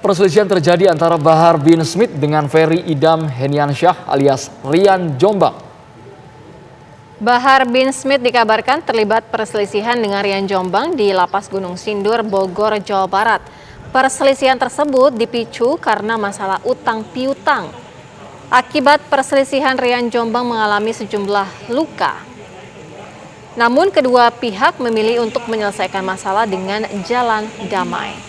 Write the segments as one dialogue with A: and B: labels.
A: Perselisihan terjadi antara Bahar bin Smith dengan Ferry Idam Heniansyah alias Rian Jombang.
B: Bahar bin Smith dikabarkan terlibat perselisihan dengan Rian Jombang di Lapas Gunung Sindur, Bogor, Jawa Barat. Perselisihan tersebut dipicu karena masalah utang piutang. Akibat perselisihan, Rian Jombang mengalami sejumlah luka. Namun kedua pihak memilih untuk menyelesaikan masalah dengan jalan damai.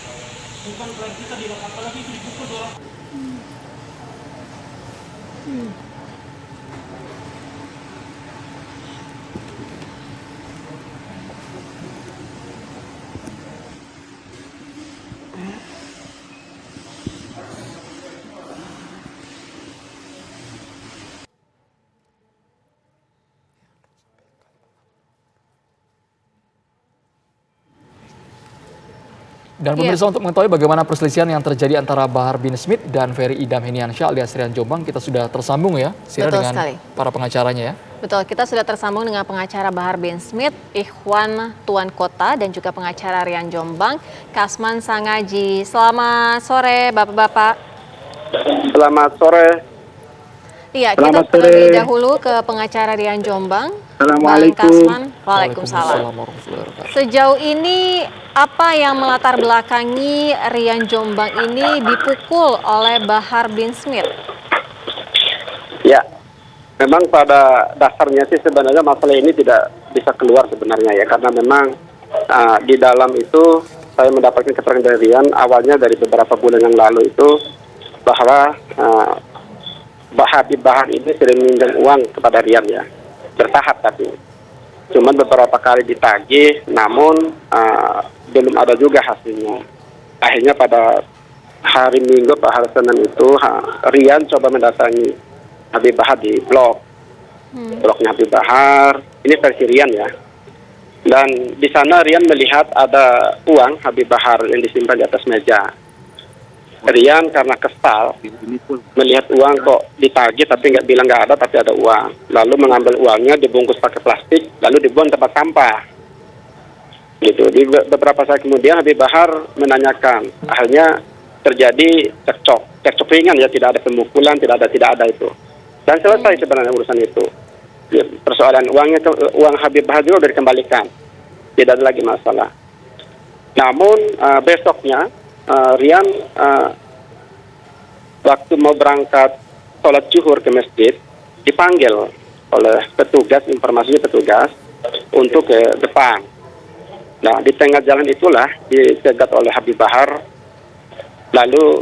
A: Dan pemirsa, untuk mengetahui bagaimana perselisihan yang terjadi antara Bahar bin Smith dan Ferry Idam Heniansyah alias Rian Jombang, kita sudah tersambung ya, Sira, dengan sekali para pengacaranya ya.
B: Betul, kita sudah tersambung dengan pengacara Bahar bin Smith, Ikhwan Tuan Kota, dan juga pengacara Rian Jombang, Kasman Sangaji. Selamat sore Bapak-Bapak.
C: Selamat sore.
B: Iya, kita terlebih dahulu ke pengacara Rian Jombang, Bang Kasman. Waalaikumsalam. Sejauh ini apa yang melatar belakangi Rian Jombang ini dipukul oleh Bahar bin Smith?
C: Ya, memang pada dasarnya sih sebenarnya masalah ini tidak bisa keluar sebenarnya ya, karena memang di dalam itu saya mendapatkan keterangan dari Rian awalnya dari beberapa bulan yang lalu itu bahwa Habib Bahar ini sering minjam uang kepada Rian ya, bertahap tapi cuman beberapa kali ditagih, namun belum ada juga hasilnya. Akhirnya pada hari Minggu, pada hari Senin itu Rian coba mendatangi Habib Bahar di bloknya Habib Bahar. Ini versi Rian ya. Dan di sana Rian melihat ada uang Habib Bahar yang disimpan di atas meja. Rian karena kesal melihat uang kok ditagih tapi nggak ada, tapi ada uang. Lalu mengambil uangnya, dibungkus pakai plastik, lalu dibuang tempat sampah. Gitu. Di beberapa saat kemudian Habib Bahar menanyakan, akhirnya terjadi cekcok ringan ya, tidak ada pemukulan, tidak ada itu. Dan selesai sebenarnya urusan itu. Ya, persoalan uang Habib Bahar juga sudah dikembalikan, tidak ada lagi masalah. Namun besoknya Rian waktu mau berangkat sholat zuhur ke masjid dipanggil oleh petugas, informasinya petugas untuk ke depan. Nah, di tengah jalan itulah dicegat oleh Habib Bahar, lalu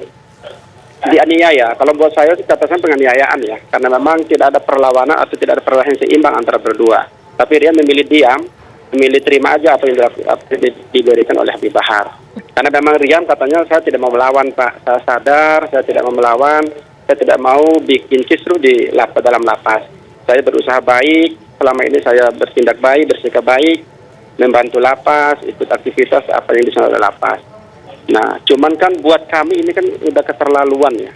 C: dianiaya. Kalau buat saya sih katakan penganiayaan ya, karena memang tidak ada perlawanan atau tidak ada perlawanan seimbang antara berdua. Tapi Rian memilih diam, memilih terima aja apa yang diberikan oleh Habib Bahar. Karena memang Rian katanya, saya tidak mau melawan Pak, saya sadar saya tidak mau melawan, saya tidak mau bikin kisruh di dalam lapas. Saya berusaha baik, selama ini saya bertindak baik, bersikap baik, membantu lapas, ikut aktivitas apa yang disampaikan oleh lapas. Nah, cuman kan buat kami ini kan udah keterlaluan ya.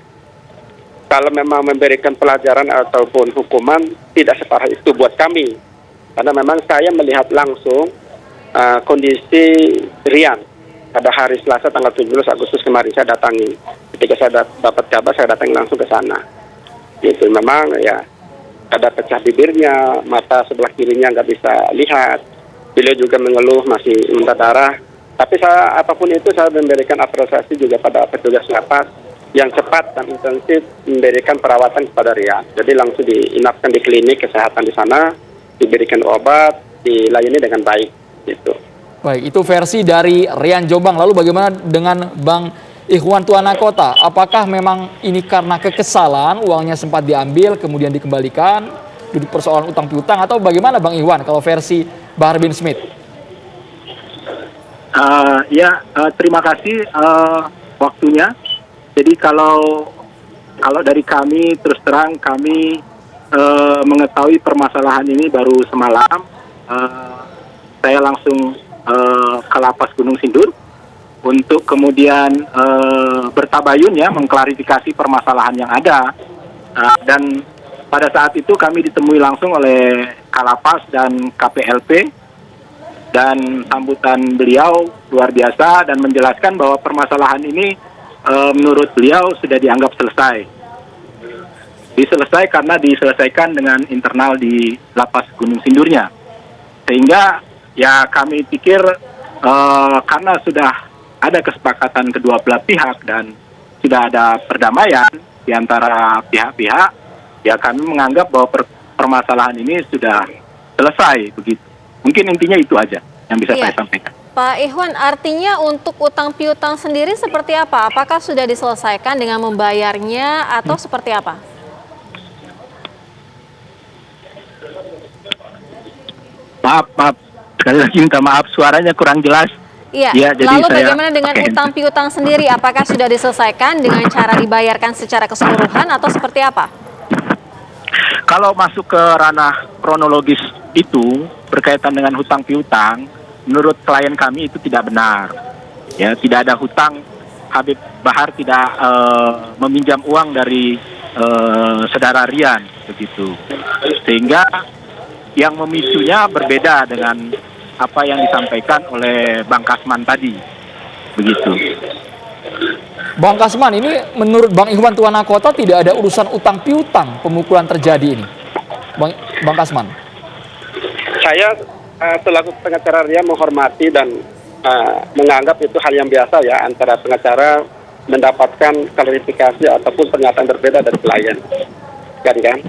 C: Kalau memang memberikan pelajaran ataupun hukuman, tidak separah itu buat kami. Karena memang saya melihat langsung kondisi Rian pada hari Selasa tanggal 17 Agustus kemarin saya datangi. Ketika saya dapat kabar, saya datang langsung ke sana. Itu memang ya ada pecah bibirnya, mata sebelah kirinya nggak bisa lihat. Beliau juga mengeluh masih muntah darah. Tapi apapun itu saya memberikan apresiasi juga pada petugas lapas yang cepat dan intensif memberikan perawatan kepada Rian. Jadi langsung diinapkan di klinik kesehatan di sana, diberikan obat, dilayani dengan baik. Gitu.
A: Baik, itu versi dari Rian Jombang. Lalu bagaimana dengan Bang Ikhwan Tuan Kota? Apakah memang ini karena kekesalan uangnya sempat diambil kemudian dikembalikan, duduk persoalan utang piutang, atau bagaimana Bang Ikhwan kalau versi Bahar bin Smith?
D: Terima kasih waktunya. Jadi kalau dari kami, terus terang kami mengetahui permasalahan ini baru semalam. Saya langsung ke Lapas Gunung Sindur untuk kemudian bertabayun ya, mengklarifikasi permasalahan yang ada. Dan pada saat itu kami ditemui langsung oleh Kalapas dan KPLP, dan sambutan beliau luar biasa dan menjelaskan bahwa permasalahan ini menurut beliau sudah dianggap selesai. Karena diselesaikan dengan internal di Lapas Gunung Sindurnya. Sehingga ya kami pikir karena sudah ada kesepakatan kedua belah pihak dan sudah ada perdamaian di antara pihak-pihak, ya kami menganggap bahwa permasalahan ini sudah selesai begitu. Mungkin intinya itu aja yang bisa saya sampaikan.
B: Pak Ikhwan, artinya untuk utang piutang sendiri seperti apa? Apakah sudah diselesaikan dengan membayarnya atau seperti apa?
D: Maaf. Sekali lagi minta maaf, suaranya kurang jelas.
B: Iya,
D: ya,
B: lalu bagaimana dengan utang piutang sendiri? Apakah sudah diselesaikan dengan cara dibayarkan secara keseluruhan atau seperti apa?
D: Kalau masuk ke ranah kronologis itu berkaitan dengan hutang piutang, menurut klien kami itu tidak benar. Ya, tidak ada hutang. Habib Bahar tidak meminjam uang dari saudara Rian begitu. Sehingga yang memicunya berbeda dengan apa yang disampaikan oleh Bang Kasman tadi, begitu.
A: Bang Kasman, ini menurut Bang Ikhwan Tuanakota tidak ada urusan utang piutang pemukulan terjadi ini, Bang Kasman.
C: Saya selaku pengacara Rian menghormati dan menganggap itu hal yang biasa ya antara pengacara mendapatkan klarifikasi ataupun pernyataan berbeda dari klien, kan?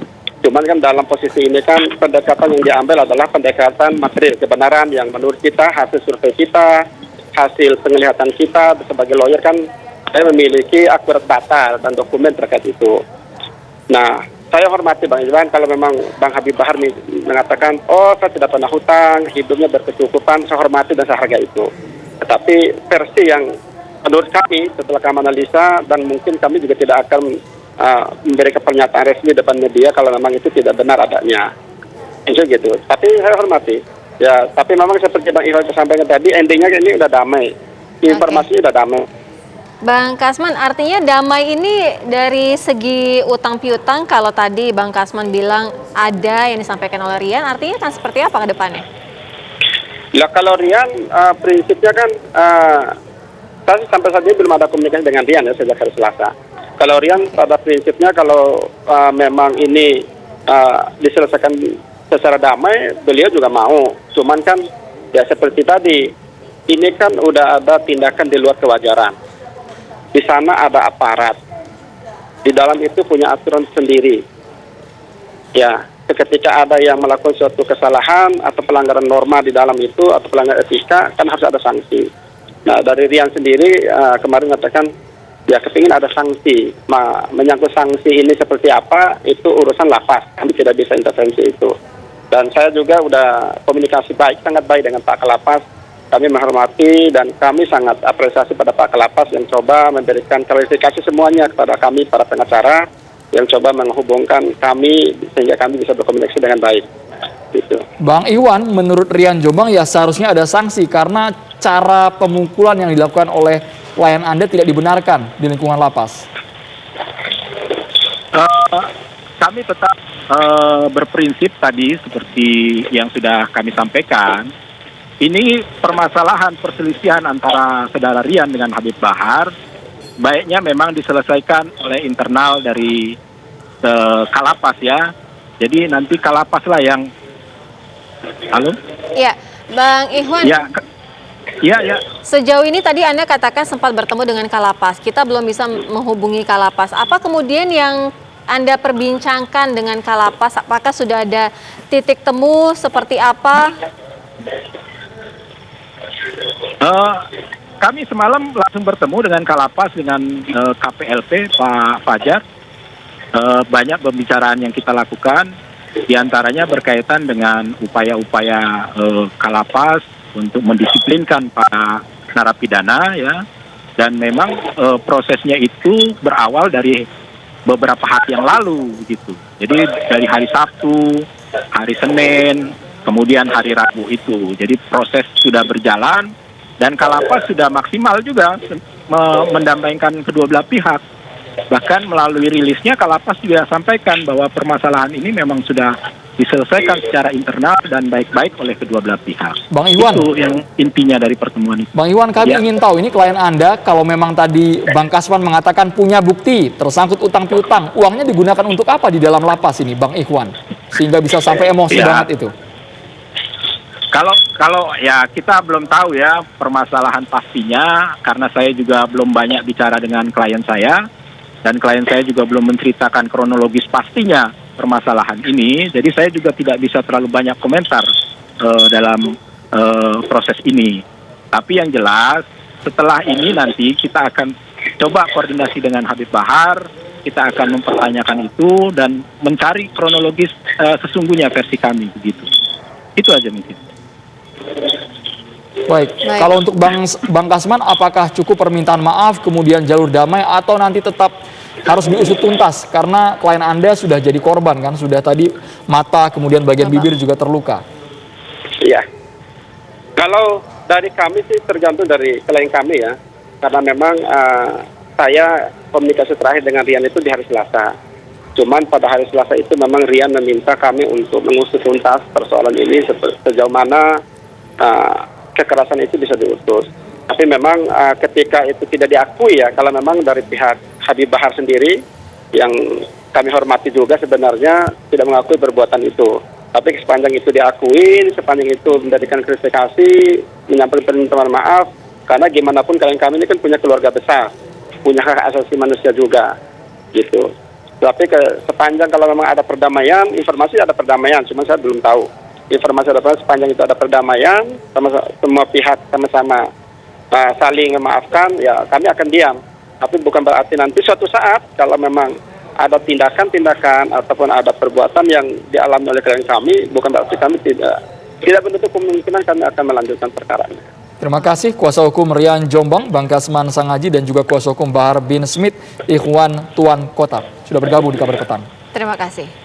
C: Cuman kan dalam posisi ini kan pendekatan yang diambil adalah pendekatan material kebenaran yang menurut kita hasil survei kita, hasil penglihatan kita sebagai lawyer kan saya memiliki akurat data dan dokumen terkait itu. Nah, saya hormati Bang Iwan kalau memang Bang Habib Bahar mengatakan, oh saya tidak pernah hutang, hidupnya berkecukupan, saya hormati dan saya hargai itu. Tetapi versi yang menurut kami setelah kami analisa dan mungkin kami juga tidak akan memberikan pernyataan resmi depan media kalau memang itu tidak benar adanya. Itu gitu. Tapi saya hormati. Ya, tapi memang seperti Bang Iwan sampaikan tadi, endingnya ini udah damai. Informasinya udah damai.
B: Bang Kasman, artinya damai ini dari segi utang piutang, kalau tadi Bang Kasman bilang ada yang disampaikan oleh Rian, artinya kan seperti apa ke depannya?
C: Ya kalau Rian, prinsipnya kan, sampai saat ini belum ada komunikasi dengan Rian ya sejak hari Selasa. Kalau Rian pada prinsipnya kalau memang ini diselesaikan secara damai, beliau juga mau. Cuman kan ya seperti tadi, ini kan udah ada tindakan di luar kewajaran. Di sana ada aparat. Di dalam itu punya aturan sendiri. Ya, ketika ada yang melakukan suatu kesalahan atau pelanggaran norma di dalam itu atau pelanggaran etika, kan harus ada sanksi. Nah, dari Rian sendiri kemarin mengatakan ya kepingin ada sanksi, menyangkut sanksi ini seperti apa, itu urusan lapas, kami tidak bisa intervensi itu. Dan saya juga udah komunikasi sangat baik dengan Pak Kalapas, kami menghormati dan kami sangat apresiasi pada Pak Kalapas yang coba memberikan klarifikasi semuanya kepada kami para pengacara, yang coba menghubungkan kami sehingga kami bisa berkomunikasi dengan baik. Gitu.
A: Bang Iwan, menurut Rian Jombang ya seharusnya ada sanksi karena cara pemukulan yang dilakukan oleh klien Anda tidak dibenarkan di lingkungan lapas.
D: Kami tetap berprinsip tadi seperti yang sudah kami sampaikan. Ini permasalahan perselisihan antara saudara Rian dengan Habib Bahar, baiknya memang diselesaikan oleh internal dari Kalapas ya. Jadi nanti Kalapas lah yang. Halo?
B: Ya, Bang Ikhwan.
D: Ya.
B: Sejauh ini tadi Anda katakan sempat bertemu dengan Kalapas. Kita belum bisa menghubungi Kalapas. Apa kemudian yang Anda perbincangkan dengan Kalapas? Apakah sudah ada titik temu seperti apa?
D: Kami semalam langsung bertemu dengan Kalapas, dengan KPLP Pak Fajar. Banyak pembicaraan yang kita lakukan, diantaranya berkaitan dengan upaya-upaya Kalapas untuk mendisiplinkan para narapidana ya, dan memang prosesnya itu berawal dari beberapa hari yang lalu gitu. Jadi dari hari Sabtu, hari Senin, kemudian hari Rabu itu. Jadi proses sudah berjalan dan Kalapas sudah maksimal juga mendampingkan kedua belah pihak. Bahkan melalui rilisnya Kalapas juga sampaikan bahwa permasalahan ini memang sudah diselesaikan secara internal dan baik-baik oleh kedua belah pihak.
A: Bang Iwan.
D: Itu yang intinya dari pertemuan itu.
A: Bang Iwan, kami ingin tahu, ini klien Anda, kalau memang tadi Bang Kasman mengatakan punya bukti, tersangkut utang piutang, uangnya digunakan untuk apa di dalam lapas ini, Bang Iwan? Sehingga bisa sampai emosi banget itu.
D: Kalau ya kita belum tahu ya permasalahan pastinya, karena saya juga belum banyak bicara dengan klien saya, dan klien saya juga belum menceritakan kronologis pastinya permasalahan ini, jadi saya juga tidak bisa terlalu banyak komentar dalam proses ini. Tapi yang jelas setelah ini nanti kita akan coba koordinasi dengan Habib Bahar, kita akan mempertanyakan itu dan mencari kronologis sesungguhnya versi kami begitu. Itu aja mungkin.
A: Baik, kalau untuk Bang Kasman, apakah cukup permintaan maaf, kemudian jalur damai, atau nanti tetap harus diusut tuntas? Karena klien Anda sudah jadi korban kan, sudah tadi mata, kemudian bagian bibir juga terluka.
C: Iya. Kalau dari kami sih tergantung dari klien kami ya, karena memang saya komunikasi terakhir dengan Rian itu di hari Selasa. Cuman pada hari Selasa itu memang Rian meminta kami untuk mengusut tuntas persoalan ini sejauh mana kekerasan itu bisa diutus. Tapi memang ketika itu tidak diakui ya, kalau memang dari pihak Habib Bahar sendiri yang kami hormati juga sebenarnya tidak mengakui perbuatan itu. Tapi sepanjang itu diakui, sepanjang itu mendapatkan klarifikasi, menyampaikan permintaan maaf, karena gimana pun kalian kami ini kan punya keluarga besar, punya hak asasi manusia juga, gitu. Tapi sepanjang kalau memang ada perdamaian, informasi ada perdamaian, cuma saya belum tahu. Informasi ada perdamaian, sepanjang itu ada perdamaian, semua pihak sama-sama saling memaafkan, ya kami akan diam. Tapi bukan berarti nanti suatu saat kalau memang ada tindakan-tindakan ataupun ada perbuatan yang dialami oleh klien kami, bukan berarti kami tidak menutup kemungkinan kami akan melanjutkan perkara ini.
A: Terima kasih Kuasa Hukum Rian Jombang, Bang Kasman Sangaji, dan juga Kuasa Hukum Bahar bin Smith, Ikhwan Tuan Kota, sudah bergabung di Kabar Petang.
B: Terima kasih.